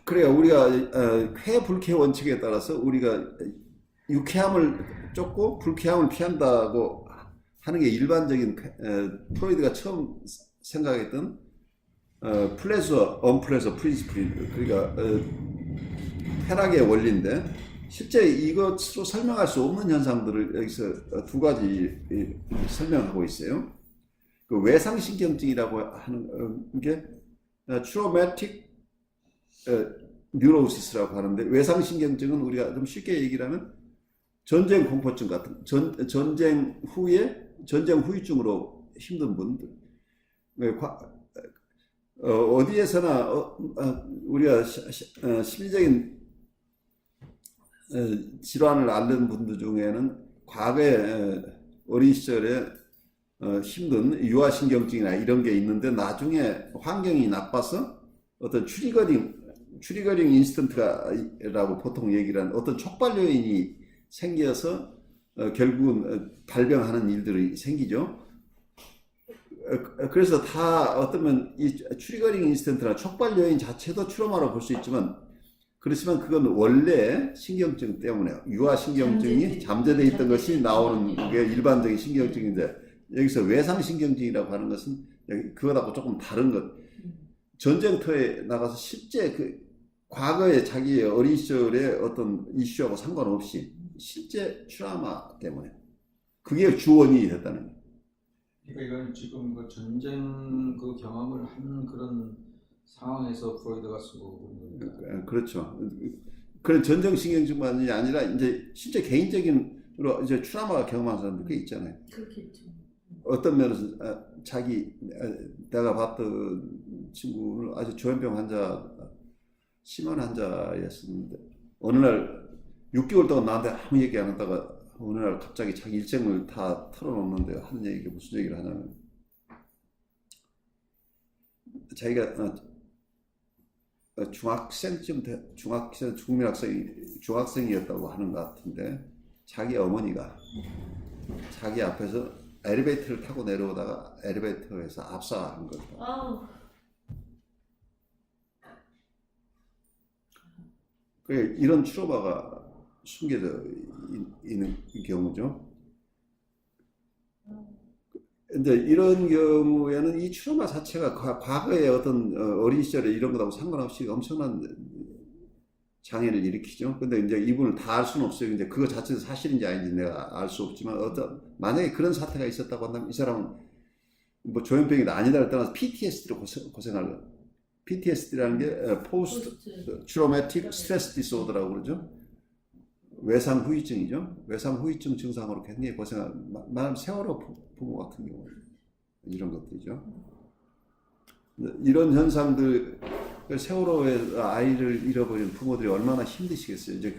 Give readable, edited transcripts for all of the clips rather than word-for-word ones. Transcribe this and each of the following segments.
그래요. 우리가 쾌 불쾌 원칙에 따라서 우리가 유쾌함을 쫓고 불쾌함을 피한다고 하는 게 일반적인 프로이드가 처음 생각했던 플레저, 언플레저 프린시플, 그러니까 쾌락의 원리인데, 실제 이것으로 설명할 수 없는 현상들을 여기서 두 가지 설명하고 있어요. 그 외상신경증이라고 하는 게 트로마틱 뉴로시스라고 하는데, 외상신경증은 우리가 좀 쉽게 얘기를 하면 전쟁 공포증 같은, 전쟁 후유증으로 힘든 분들, 어디에서나 우리가 심리적인 질환을 앓는 분들 중에는 과거에 어린 시절에 힘든 유아신경증이나 이런 게 있는데, 나중에 환경이 나빠서 어떤 트리거링 인스턴트라고 보통 얘기를 하는 어떤 촉발 요인이 생겨서 결국은 발병하는 일들이 생기죠. 그래서 다 어쩌면 이 트리거링 인스턴트나 촉발 요인 자체도 트로마로 볼 수 있지만, 그렇지만 그건 원래 신경증 때문에 유아 신경증이 잠재되어 있던 것이 나오는 게 일반적인 신경증인데, 여기서 외상신경증이라고 하는 것은 그거하고 조금 다른 것. 전쟁터에 나가서 실제 그 과거에 자기의 어린 시절의 어떤 이슈하고 상관없이 실제 트라우마 때문에 그게 주원인이 됐다는 거예요. 그러니까 이건 지금 그 전쟁 그 경험을 한 그런 상황에서 프로이드가 쓰고 있는 겁니다. 그렇죠. 그런 전쟁신경증만이 아니라 이제 실제 개인적인으로 이제 트라우마가 경험한 사람들 꽤 있잖아요. 그렇겠죠. 어떤 면에서 내가 봤던 친구는 아주 조현병 환자, 심한 환자였었는데, 어느 날 6개월 동안 나한테 아무 얘기 안 하다가 어느 날 갑자기 자기 일생을 다 털어놓는데, 하는 얘기가 무슨 얘기를 하냐면, 자기가 중학생이었다고 하는 것 같은데, 자기 어머니가 자기 앞에서 엘리베이터를 타고 내려오다가 엘리베이터에서 압사한 거죠. 이런 트로마가 숨겨져 있는 경우죠. 근데 이런 경우에는 이 트로마 자체가 과거의 어떤 어린 시절에 이런 것하고 상관없이 엄청난 장애를 일으키죠. 근데 이제 이분을 다 알 수는 없어요. 이제 그거 자체도 사실인지 아닌지 내가 알 수 없지만, 만약에 그런 사태가 있었다고 한다면 이 사람은 뭐 조현병이다 아니다를 떠나서 PTSD로 고생할 거예요. PTSD라는 게 포스트 트로마틱 스트레스 디소더라고 그러죠. 외상 후유증이죠. 외상 후유증 증상으로 굉장히 말하면 세월호 부모 같은 경우 이런 것들이죠. 이런 현상들, 세월호에 아이를 잃어버린 부모들이 얼마나 힘드시겠어요. 이제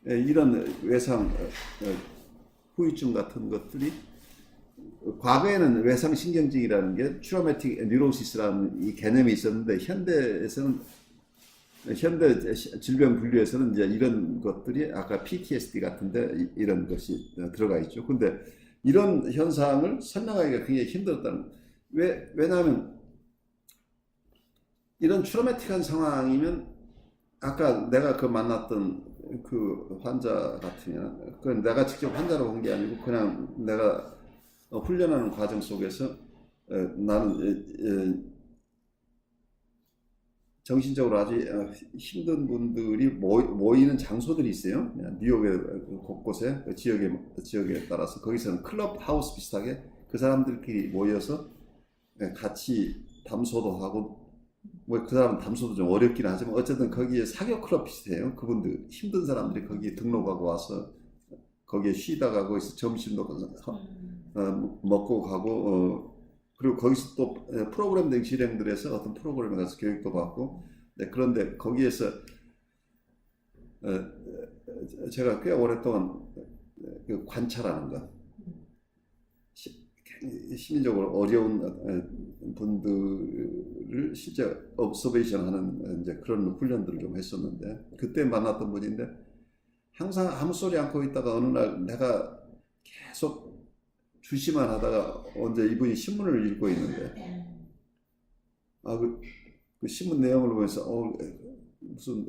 이런 외상 후유증 같은 것들이, 과거에는 외상신경증이라는 게 트로마틱 뉴로시스라는 이 개념이 있었는데, 현대 질병 분류에서는 이제 이런 것들이 아까 PTSD 같은데 이런 것이 들어가 있죠. 근데 이런 현상을 설명하기가 굉장히 힘들었다는. 왜냐하면 이런 트로마틱한 상황이면, 아까 내가 만났던 그 환자 같으면, 그건 내가 직접 환자로 본 게 아니고 그냥 내가 훈련하는 과정 속에서 나는 정신적으로 아주 힘든 분들이 모이는 장소들이 있어요. 뉴욕의 곳곳에 지역에 따라서 거기서는 클럽 하우스 비슷하게 그 사람들끼리 모여서 같이 담소도 하고, 뭐 그 사람은 담소도 좀 어렵긴 하지만 어쨌든 거기에 사교 클럽 비슷해요. 그분들 힘든 사람들이 거기에 등록하고 와서 거기에 쉬다가 거기서 점심도 먹고 가고, 그리고 거기서 또 프로그램 등 실행들에서 어떤 프로그램에 가서 교육도 받고. 그런데 거기에서 제가 꽤 오랫동안 관찰하는 것, 심리적으로 어려운 분들을 실제 observation 하는 이제 그런 훈련들을 좀 했었는데, 그때 만났던 분인데, 항상 아무 소리 않고 있다가 어느 날 내가 계속 주시만 하다가 언제 이분이 신문을 읽고 있는데, 그 신문 내용을 보면서 무슨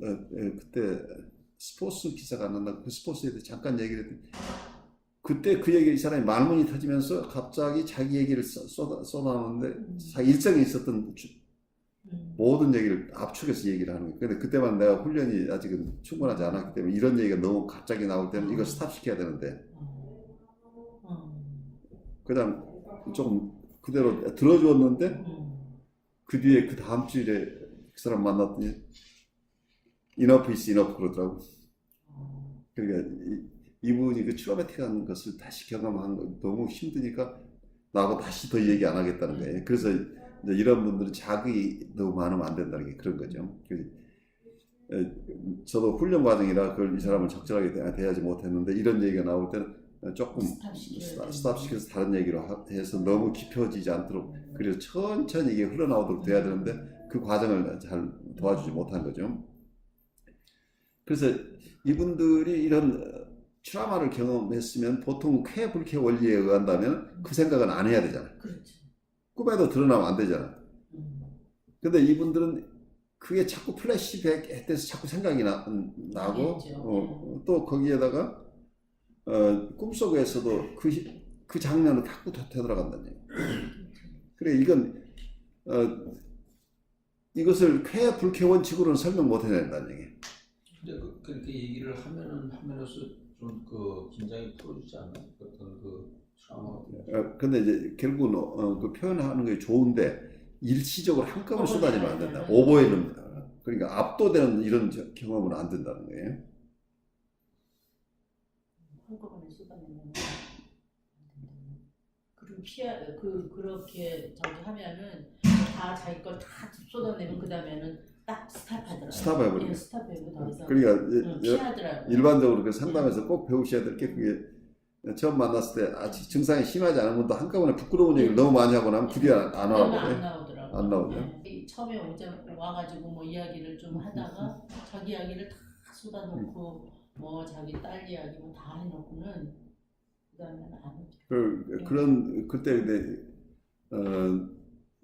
그때 스포츠 기사가 안 났나 그 스포츠에 대해 잠깐 얘기를 했더니 그때 그 얘기 이 사람이 말문이 터지면서 갑자기 자기 얘기를 쏟아놓는데 자기 일정에 있었던 모든 얘기를 압축해서 얘기를 하는 거예요. 근데 그때만 내가 훈련이 아직은 충분하지 않았기 때문에 이런 얘기가 너무 갑자기 나올 때는 이거 스탑시켜야 되는데 그냥 조금 그대로 들어주었는데 그 뒤에 그 다음 주일에 그 사람 만났더니 enough is enough 그러더라고. 그러니까 이분이 그 트라우마틱한 것을 다시 경험한 거 너무 힘드니까 나하고 다시 더 얘기 안 하겠다는 거예요. 그래서 이제 이런 분들은 자극이 너무 많으면 안 된다는 게 그런 거죠. 저도 훈련 과정이라 그걸 이 사람을 적절하게 대하지 못했는데 이런 얘기가 나올 때는 조금 스탑시켜서 다른 얘기로 해서 너무 깊어지지 않도록 그래서 천천히 이게 흘러나오도록 돼야 되는데 그 과정을 잘 도와주지 못한 거죠. 그래서 이분들이 이런 트라우마를 경험했으면 보통 쾌 불쾌 원리에 의한다면 그 생각은 안 해야 되잖아요. 그렇죠. 꿈에도 드러나면 안 되잖아. 근데 이분들은 그게 자꾸 플래시백 해서 자꾸 생각이 나고 또 거기에다가 꿈속에서도 그 장면을 자꾸 되돌아간다는 얘기예요. 그래 이건 이것을 쾌 불쾌 원칙으로는 설명 못 해낸다는 얘기예요. 근데 그렇게 얘기를 하면서 좀 그 긴장이 풀어지지 않나요? 어떤 그 트라우마 같은 근데 이제 결국은 그 표현하는 게 좋은데 일시적으로 한꺼번에 쏟아지면 안 된다. 오버힐입니다. 그러니까 압도되는 이런 경험은 안 된다는 거예요. 한꺼번에 쏟아내면 안 된다. 그리고 그렇게 저기 하면은 다 자기 걸 다 쏟아내면 그 다음에는 딱 스탑하더라고요. 스탑해버려요. 예, 스탑해고 더 이상 그러니까 피하더라고요. 일반적으로 그 상담에서 꼭 배우셔야 될 게 그게 처음 만났을 때 아직 증상이 심하지 않은 분도 한꺼번에 부끄러운 얘기를 너무 많이 하고 나면 그게 안 나오거든요. 안 나오죠. 처음에 와가지고 뭐 이야기를 좀 하다가 자기 이야기를 다 쏟아놓고 뭐 자기 딸 이야기 뭐 다 해놓고는 그다음에는 안 오죠. 그런 그때 근데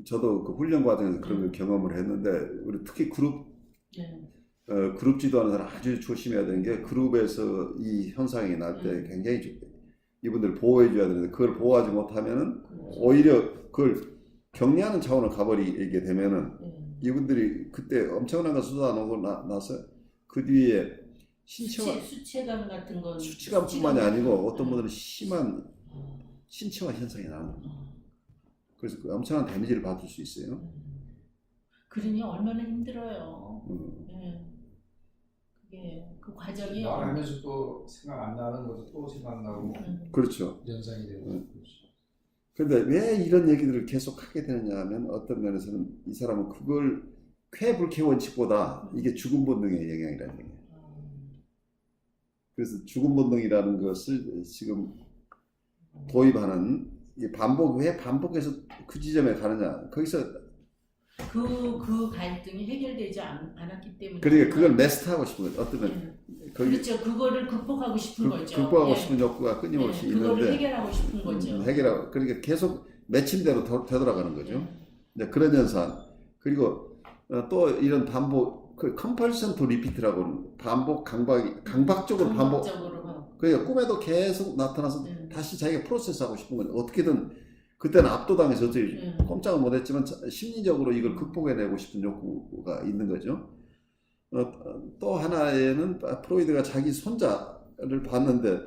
저도 그 훈련 과정에서 그런 걸 경험을 했는데 우리 특히 그룹 지도하는 사람 아주 조심해야 되는 게 그룹에서 이 현상이 날 때 굉장히 이분들 보호해 줘야 되는데 그걸 보호하지 못하면은 오히려 그걸 격리하는 차원을 가버리게 되면은 이분들이 그때 엄청난 거 쏟아놓고 나서 그 뒤에 수치감 같은 건 수치감뿐만이 아니고 어떤 분들은 심한 신체화 현상이 나는 거예요. 그래서 그 엄청난 데미지를 받을 수 있어요. 그러니 얼마나 힘들어요. 그게 그 과정이 말하면서도 생각 안 나는 것도 또 생각나고 그렇죠. 연상이 되고 근데 왜 이런 얘기들을 계속 하게 되느냐 하면 어떤 면에서는 이 사람은 그걸 쾌불쾌 원칙보다 이게 죽음 본능의 영향이라는 얘기예요. 그래서 죽음 본능이라는 것을 지금 도입하는 왜 반복해서 그 지점에 가느냐 거기서 그 갈등이 해결되지 않았기 때문에 그러니까 그걸 메스트하고 싶은 거죠. 어떤 그렇죠. 그거를 극복하고 싶은 거죠. 극복하고 싶은 욕구가 끊임없이 그거를 있는데 해결하고 싶은 거죠. 해결하고 그러니까 계속 맺힌 대로 되돌아가는 거죠. 이제 그런 현상 그리고 또 이런 반복 그 컴펄션 투 리피트라고 반복 강박적으로 반복 그러니까 꿈에도 계속 나타나서 다시 자기가 프로세스하고 싶은 건 어떻게든 그때는 압도당해서 꼼짝을 못했지만 심리적으로 이걸 극복해내고 싶은 욕구가 있는 거죠. 또 하나에는 프로이드가 자기 손자를 봤는데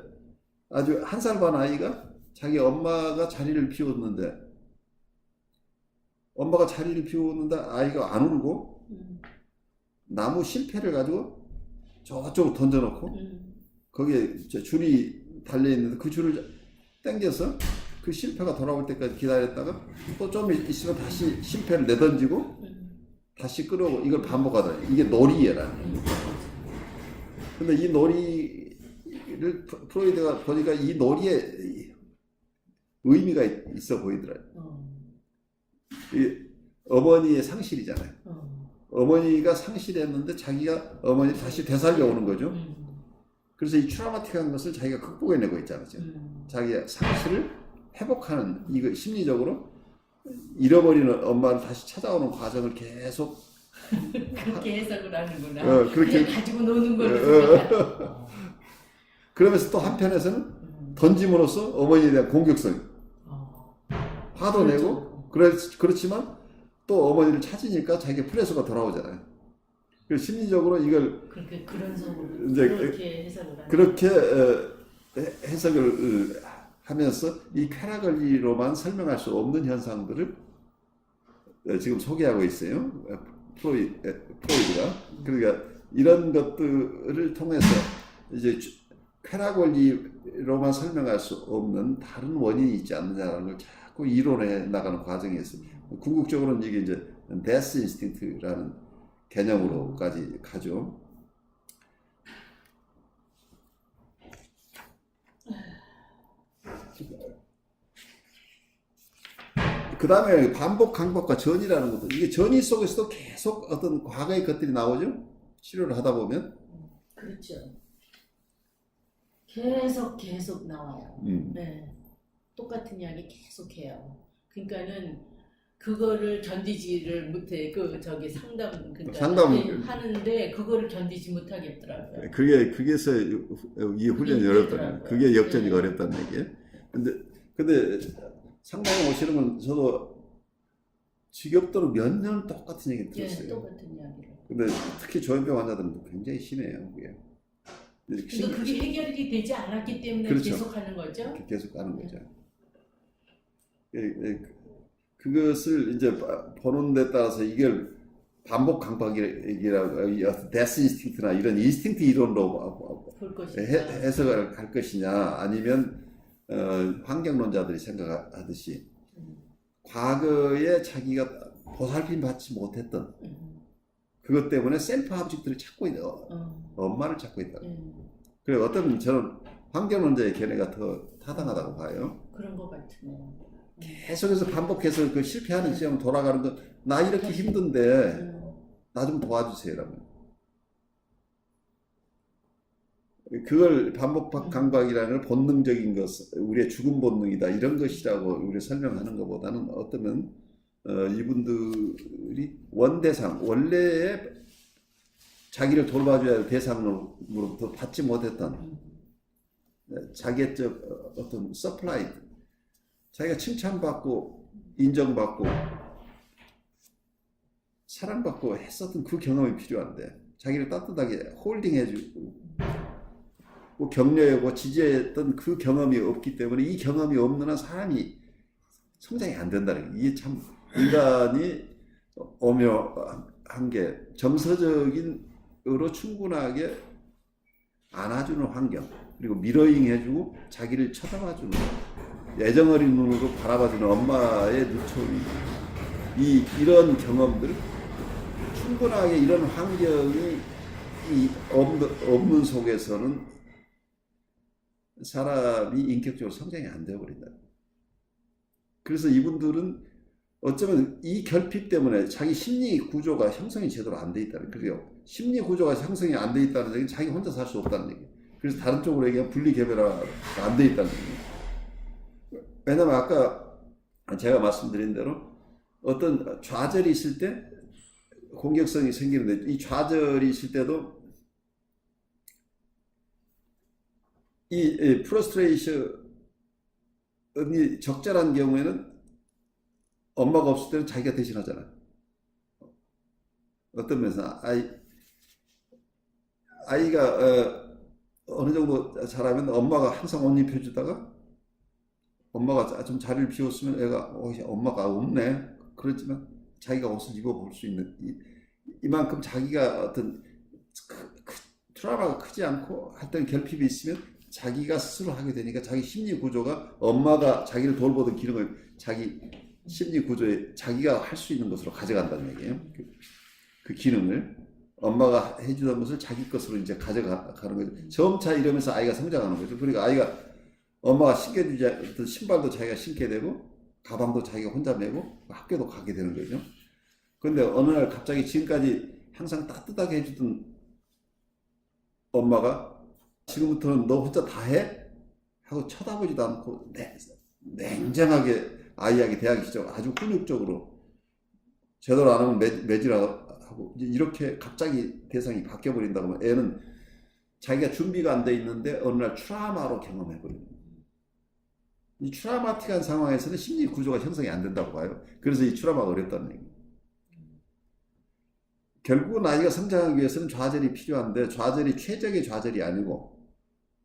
아주 1살 반 아이가 자기 엄마가 자리를 비웠는데 아이가 안 울고 나무 실패를 가지고 저쪽으로 던져놓고 거기에 줄이 달려있는데 그 줄을 당겨서 그 실패가 돌아올 때까지 기다렸다가 또 좀 있으면 다시 실패를 내던지고 다시 끌어오고 이걸 반복하더라. 이게 놀이라는 거예요. 근데 이 놀이를 프로이드가 보니까 이 놀이에 의미가 있어 보이더라고요. 이 어머니의 상실이잖아요. 어머니가 상실했는데 자기가 어머니를 다시 되살려 오는 거죠. 그래서 이 트라우마틱한 것을 자기가 극복해내고 있잖아요. 자기의 상실을 회복하는 이거 심리적으로 잃어버리는 엄마를 다시 찾아오는 과정을 계속 그렇게 해석을 하는구나. 그렇게 그냥 가지고 노는 걸로. 그러면서 또 한편에서는 던짐으로써 어머니에 대한 공격성 화도 내고 그렇지만 또 어머니를 찾으니까 자기 프레스가 돌아오잖아요. 그래서 심리적으로 이걸 그렇게 그런 속으로 이제 그렇게 해석을 하는. 그렇게 해석을 하면서 이 쾌락을리로만 설명할 수 없는 현상들을 지금 소개하고 있어요. 프로이드가. 그러니까 이런 것들을 통해서 이제 쾌락원리로만 설명할 수 없는 다른 원인이 있지 않느냐라는 걸 자꾸 이론해 나가는 과정에서 궁극적으로는 이게 이제 데스 인스팅트라는 개념으로까지 가죠. 그 다음에 반복, 강박과 전이라는 것도 이게 전이 속에서도 계속 어떤 과거의 것들이 나오죠. 치료를 하다 보면. 그렇죠. 계속 나와요. 네. 똑같은 이야기 계속해요. 그러니까는 그거를 견디지를 못해. 상담 그러니까 상담을 하는데 그거를 견디지 못하겠더라고요. 그게서 이 훈련이 어렵다는 그게 역전이 어렵다는 얘기예요. 근데 상담에 오시는 건 저도 지겹도록 몇 년 똑같은 얘기 들었어요. 똑같은 이야기를. 근데 특히 조현병 환자들은 굉장히 심해요. 그게. 그러니까 그게 해결이 되지 않았기 때문에 그렇죠. 계속 하는 거죠. 계속 가는 거죠. 그것을 이제 보는 데 따라서 이걸 반복 강박이라고 데스 인스팅트나 이런 인스팅트 이론으로 볼 것이다. 해석을 할 것이냐 아니면 환경론자들이 생각하듯이 과거에 자기가 보살핌 받지 못했던 그것 때문에 셀프 합직들을 찾고 있다. 엄마를 찾고 있다. 그래서 어떤 저는 환경론자의 견해가 더 타당하다고 봐요. 그런 것 같으네요. 계속해서 반복해서 그 실패하는 시험 돌아가는 거, 나 이렇게 힘든데 나 좀 도와주세요라면 그걸 반복 강박이라는 걸 본능적인 것, 우리의 죽음 본능이다 이런 것이라고 우리 설명하는 것보다는 어쩌면 이분들이 원대상 원래의 자기를 돌봐줘야 할 대상으로부터 받지 못했던 자기의 어떤 서플라이 자기가 칭찬받고 인정받고 사랑받고 했었던 그 경험이 필요한데 자기를 따뜻하게 홀딩해주고 격려하고 지지했던 그 경험이 없기 때문에 이 경험이 없는 한 사람이 성장이 안 된다는 게 이게 참 인간이 오묘한 게 정서적인으로 충분하게 안아주는 환경 그리고 미러잉 해주고 자기를 쳐다봐주는 애정어린 눈으로 바라봐주는 엄마의 눈초리 이런 경험들 충분하게 이런 환경이 없는 속에서는 사람이 인격적으로 성장이 안 되어버린다. 그래서 이분들은 어쩌면 이 결핍 때문에 자기 심리 구조가 형성이 제대로 안 돼 있다는 거예요. 심리 구조가 형성이 안 돼 있다는 얘기는 자기 혼자 살 수 없다는 얘기예요. 그래서 다른 쪽으로 얘기하면 분리개별화가 안 돼 있다는 얘기예요. 왜냐면 아까 제가 말씀드린 대로 어떤 좌절이 있을 때 공격성이 생기는데 이 좌절이 있을 때도 이 프러스트레이션이 적절한 경우에는 엄마가 없을 때는 자기가 대신하잖아. 어떤 면에서 아이가 어느 정도 잘하면 엄마가 항상 옷 입혀주다가 엄마가 좀 자리를 비웠으면 애가 엄마가 없네 그렇지만 자기가 옷을 입어볼 수 있는 이만큼 자기가 어떤 트라우마가 크지 않고 하여튼 결핍이 있으면 자기가 스스로 하게 되니까 자기 심리 구조가 엄마가 자기를 돌보던 기능을 자기 심리 구조에 자기가 할 수 있는 것으로 가져간다는 얘기예요. 그 기능을 엄마가 해주던 것을 자기 것으로 이제 가져가는 거죠. 점차 이러면서 아이가 성장하는 거죠. 그러니까 아이가 엄마가 신겨주지 않던 신발도 자기가 신게 되고 가방도 자기가 혼자 메고 학교도 가게 되는 거죠. 그런데 어느 날 갑자기 지금까지 항상 따뜻하게 해주던 엄마가 지금부터는 너 혼자 다 해? 하고 쳐다보지도 않고 냉정하게 아이에게 대하기 시작 아주 훈육적으로 제대로 안 하면 매질하고 하고 이렇게 갑자기 대상이 바뀌어 버린다고 하면 애는 자기가 준비가 안 돼 있는데 어느 날 트라우마로 경험해 버리는 거예요. 이 트라우마틱한 상황에서는 심리 구조가 형성이 안 된다고 봐요. 그래서 이 트라우마가 어렵다는 얘기예요. 결국은 아이가 성장하기 위해서는 좌절이 필요한데 좌절이 최적의 좌절이 아니고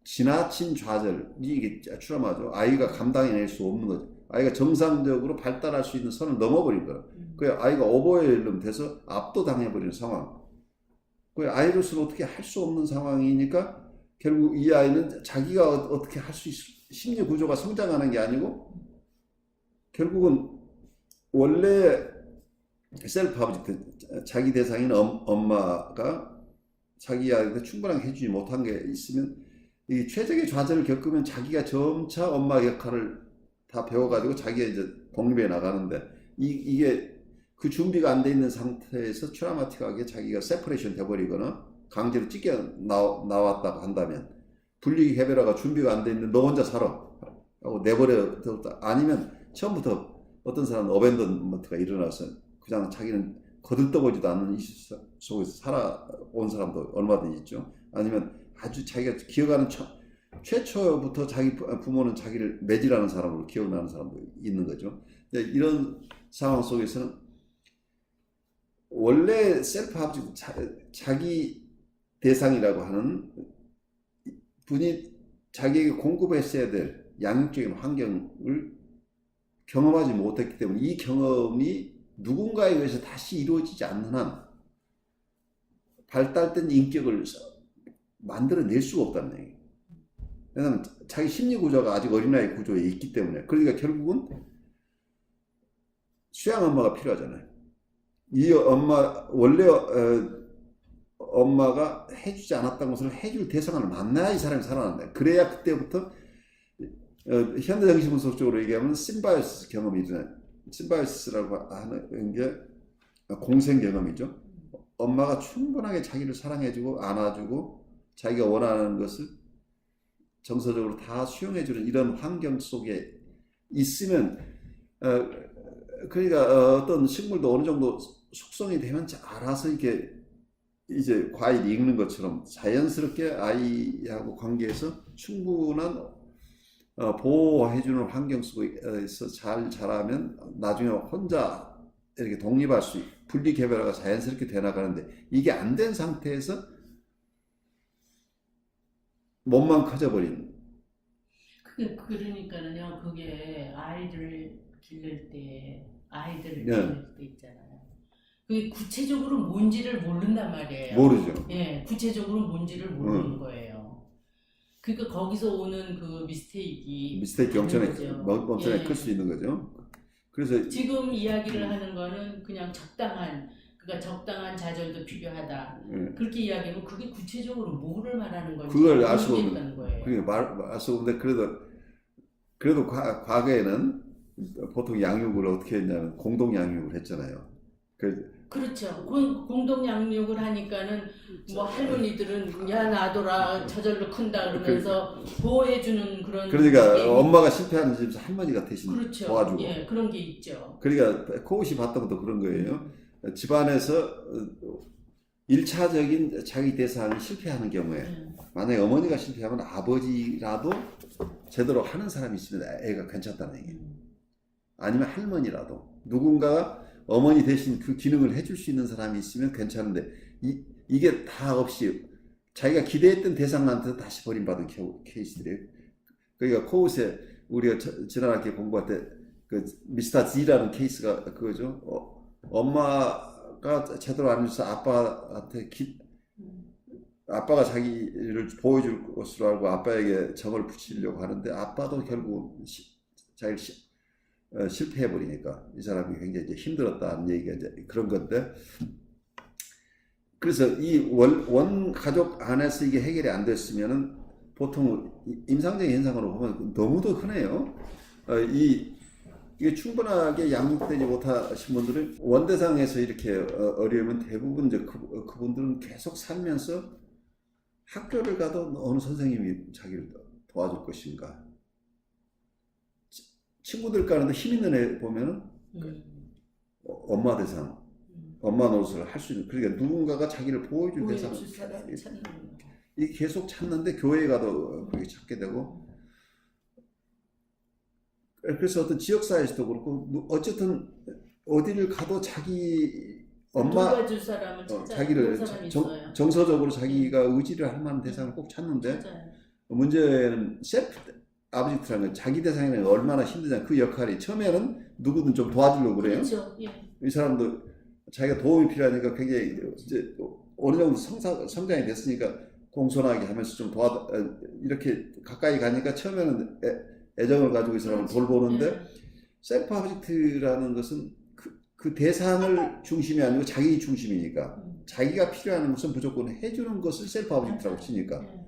지나친 좌절이 이게 트라우마죠. 아이가 감당해낼 수 없는 거죠. 아이가 정상적으로 발달할 수 있는 선을 넘어버린 거예요. 그 아이가 오버웰럼 돼서 압도당해버리는 상황. 그 아이로서는 어떻게 할 수 없는 상황이니까 결국 이 아이는 자기가 어떻게 할 수 심리 구조가 성장하는 게 아니고 결국은 원래 셀프 아버지 자기 대상인 엄마가 자기 아이한테 충분하게 해주지 못한 게 있으면 이 최적의 좌절을 겪으면 자기가 점차 엄마 역할을 다 배워가지고 자기가 이제 독립해 나가는데 이게 그 준비가 안 돼 있는 상태에서 트라우마틱하게 자기가 세퍼레이션 돼버리거나 강제로 찢겨 나왔다고 한다면 분리기 해배라가 준비가 안 돼 있는데 너 혼자 살아 하고 내버려 뒀다. 아니면 처음부터 어떤 사람은 어벤던먼트가 일어나서 그냥 자기는 거들떠보지도 않는 이슈 속에서 살아온 사람도 얼마든지 있죠. 아니면 아주 자기가 기억하는 최초부터 자기 부모는 자기를 매질하는 사람으로 기억나는 사람도 있는 거죠. 이런 상황 속에서는 원래 셀프 아버지 자기 대상이라고 하는 분이 자기에게 공급했어야 될 양육적인 환경을 경험하지 못했기 때문에 이 경험이 누군가에 의해서 다시 이루어지지 않는 한 발달된 인격을 만들어낼 수가 없다는 얘기예요. 왜냐하면 자기 심리 구조가 아직 어린아이 구조에 있기 때문에. 그러니까 결국은 수양 엄마가 필요하잖아요. 이 엄마 원래 엄마가 해주지 않았던 것을 해줄 대상을 만나야 이 사람이 살아난다. 그래야 그때부터 현대 정신분석적으로 얘기하면 심바이오시스 경험이 일어나요. 심바이오시스라고 하는 게 공생 경험이죠. 엄마가 충분하게 자기를 사랑해주고 안아주고 자기가 원하는 것을 정서적으로 다 수용해주는 이런 환경 속에 있으면 그러니까 어떤 식물도 어느 정도 숙성이 되면 알아서 이렇게 이제 과일이 익는 것처럼 자연스럽게 아이하고 관계에서 충분한 보호해주는 환경 속에서 잘 자라면 나중에 혼자 이렇게 독립할 수 분리개별화가 자연스럽게 되나가는데 이게 안 된 상태에서 몸만 커져버린. 그러니까는요. 그게 아이들 기를 때 있잖아요. 그게 구체적으로 뭔지를 모른단 말이에요. 모르죠. 예, 구체적으로 뭔지를 모르는 거예요. 그러니까 거기서 오는 그 미스테이크 엄청나게 클 수 있는 거죠. 그래서 지금 이야기를 하는 거는 그냥 그러니까 적당한 좌절도 필요하다. 그렇게 이야기하면 그게 구체적으로 뭐를 말하는 건지 그걸 알 수 없는 거예요. 그게 알 수 없는데 그래도 과거에는 보통 양육을 어떻게 했냐면 공동 양육을 했잖아요. 그렇죠. 공동 양육을 하니까는 뭐 할머니들은 야 놔둬라 저절로 큰다 그러면서 보호해주는 그런. 그러니까 엄마가 실패하는 집에서 할머니가 대신 그렇죠. 도와주고. 예, 그런 게 있죠. 그러니까 코웃이 봤던 것도 그런 거예요. 집안에서 1차적인 자기 대상이 실패하는 경우에 만약에 어머니가 실패하면 아버지라도 제대로 하는 사람이 있으면 애가 괜찮다는 얘기예요. 아니면 할머니라도 누군가가 어머니 대신 그 기능을 해줄 수 있는 사람이 있으면 괜찮은데 이게 다 없이 자기가 기대했던 대상한테 다시 버림받은 케이스들이에요. 그러니까 코웃에 우리가 지난 학기에 공부할 때 그 미스터 Z라는 케이스가 그거죠. 엄마가 제대로 안 해줘서 아빠한테 아빠가 자기를 보여줄 것으로 알고 아빠에게 정을 붙이려고 하는데 아빠도 결국 자기를 실패해버리니까 이 사람이 굉장히 이제 힘들었다는 얘기가 이제 그런 건데, 그래서 이 원 가족 안에서 이게 해결이 안 됐으면은 보통 임상적인 현상으로 보면 너무도 흔해요. 이게 충분하게 양육되지 못하신 분들은 원대상에서 이렇게 어려우면 대부분 이제 그분들은 계속 살면서 학교를 가도 어느 선생님이 자기를 도와줄 것인가. 친구들 가는데 힘 있는 애 보면은 엄마 대상, 엄마 노릇을 할 수 있는, 그러니까 누군가가 자기를 보호해줄 대상, 보여줄 사람을 찾는 거예요. 이 계속 찾는데 교회에 가도 그렇게 찾게 되고, 그래서 어떤 지역사회에서도 그렇고 어쨌든 어디를 가도 자기 엄마 돌봐줄 사람을 찾아요. 자기를 그런 사람이 있어요. 정서적으로 자기가 의지를 할 만한 대상을 꼭 찾는데, 맞아요. 문제는 셀프 아브젝트라는 건 자기 대상에는 얼마나 힘들냐. 그 역할이 처음에는 누구든 좀 도와주려고 그래요. 그렇죠. 예. 이 사람도 자기가 도움이 필요하니까 굉장히 이제 어느 정도 성장이 됐으니까 공손하게 하면서 좀 이렇게 가까이 가니까 처음에는 애정을 가지고 이 사람을 돌보는데, 예. 셀프 아브젝트라는 것은 그 대상을 중심이 아니고 자기 중심이니까, 자기가 필요한 것은 무조건 해주는 것을 셀프 아브젝트라고 치니까. 예.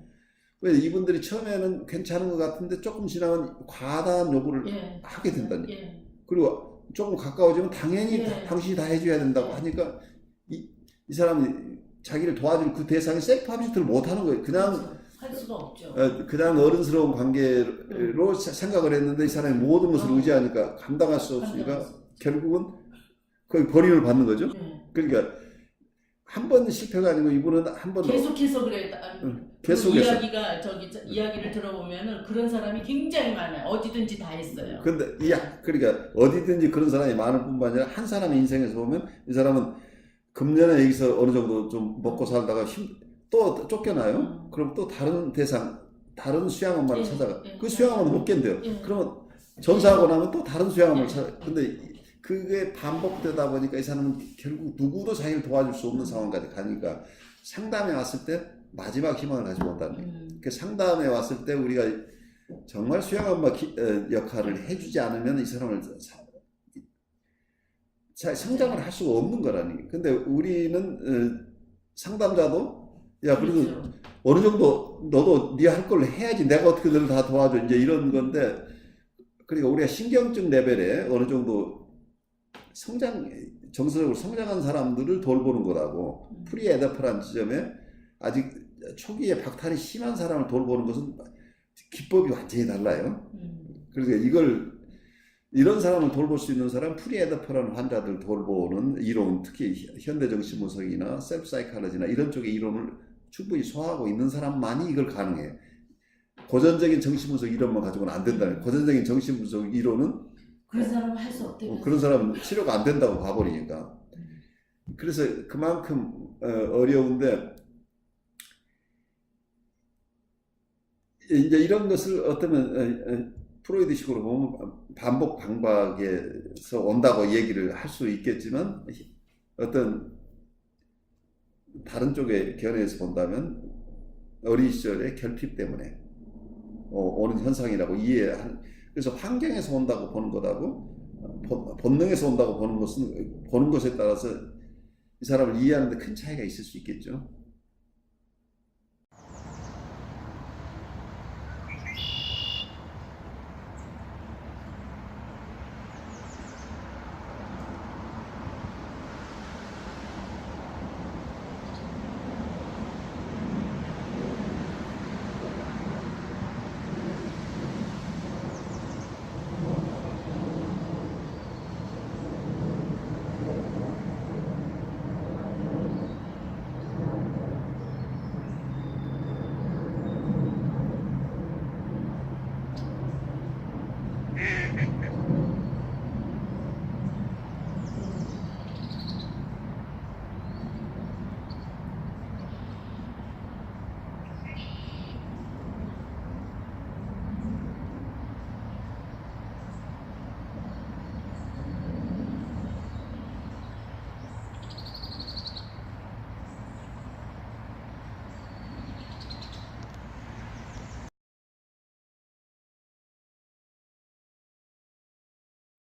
그래서 이분들이 처음에는 괜찮은 것 같은데 조금 지나면 과다한 요구를 예. 하게 된다니. 예. 그리고 조금 가까워지면 당연히 예. 당신이 다 해줘야 된다고 하니까 이 사람이 자기를 도와줄 그 대상이 셀프 아브젝트를 못 하는 거예요. 그냥 그렇죠. 할 수가 없죠. 그냥 어른스러운 관계로 생각을 했는데, 이 사람이 모든 것을 의지하니까 감당할 수 없으니까 결국은 거의 버림을 받는 거죠. 예. 그러니까 한 번 실패가 아니고 이분은 한 번 계속해서 그래. 계속해서. 이야기가 이야기를 들어보면은 그런 사람이 굉장히 많아요. 어디든지 다 했어요. 근데 그러니까 어디든지 그런 사람이 많을 뿐만 아니라 한 사람의 인생에서 보면 이 사람은 금년에 여기서 어느 정도 좀 먹고 살다가 또 쫓겨나요. 그럼 또 다른 대상, 다른 수양 엄마를 예, 찾아가. 예, 그 수양 엄마는 못 견뎌요. 예. 그러면 전사하고 나면 또 다른 수양 엄마를 예. 찾아. 근데 그게 반복되다 보니까 이 사람은 결국 누구도 자기를 도와줄 수 없는 상황까지 가니까, 상담에 왔을 때 마지막 희망을 가지고 온다는 거예요. 그 상담에 왔을 때 우리가 정말 수양 엄마 역할을 해주지 않으면 이 사람을 성장을 할 수가 없는 거라니. 근데 우리는 상담자도 야 그래도 그렇죠. 어느 정도 너도 네 할 걸 해야지, 내가 어떻게 너를 다 도와줘, 이제 이런 건데, 그러니까 우리가 신경증 레벨에 어느 정도 정서적으로 성장한 사람들을 돌보는 거라고, 프리에더프라는 지점에 아직 초기에 박탈이 심한 사람을 돌보는 것은 기법이 완전히 달라요. 그러니까 이런 사람을 돌볼 수 있는 사람, 프리에더프라는 환자들 돌보는 이론, 특히 현대정신분석이나 셀프 사이칼러지나 이런 쪽의 이론을 충분히 소화하고 있는 사람만이 이걸 가능해요. 고전적인 정신분석 이론만 가지고는 안 된다는. 고전적인 정신분석 이론은 그런 사람은 할 수 없대요. 그런 사람은 치료가 안 된다고 봐버리니까. 그래서 그만큼 어려운데, 이제 이런 것을 어쩌면 프로이드식으로 보면 반복 강박에서 온다고 얘기를 할 수 있겠지만, 어떤 다른 쪽의 견해에서 본다면 어린 시절의 결핍 때문에 오는 현상이라고 그래서 환경에서 온다고 보는 것하고 본능에서 온다고 보는 것은, 보는 것에 따라서 이 사람을 이해하는 데 큰 차이가 있을 수 있겠죠.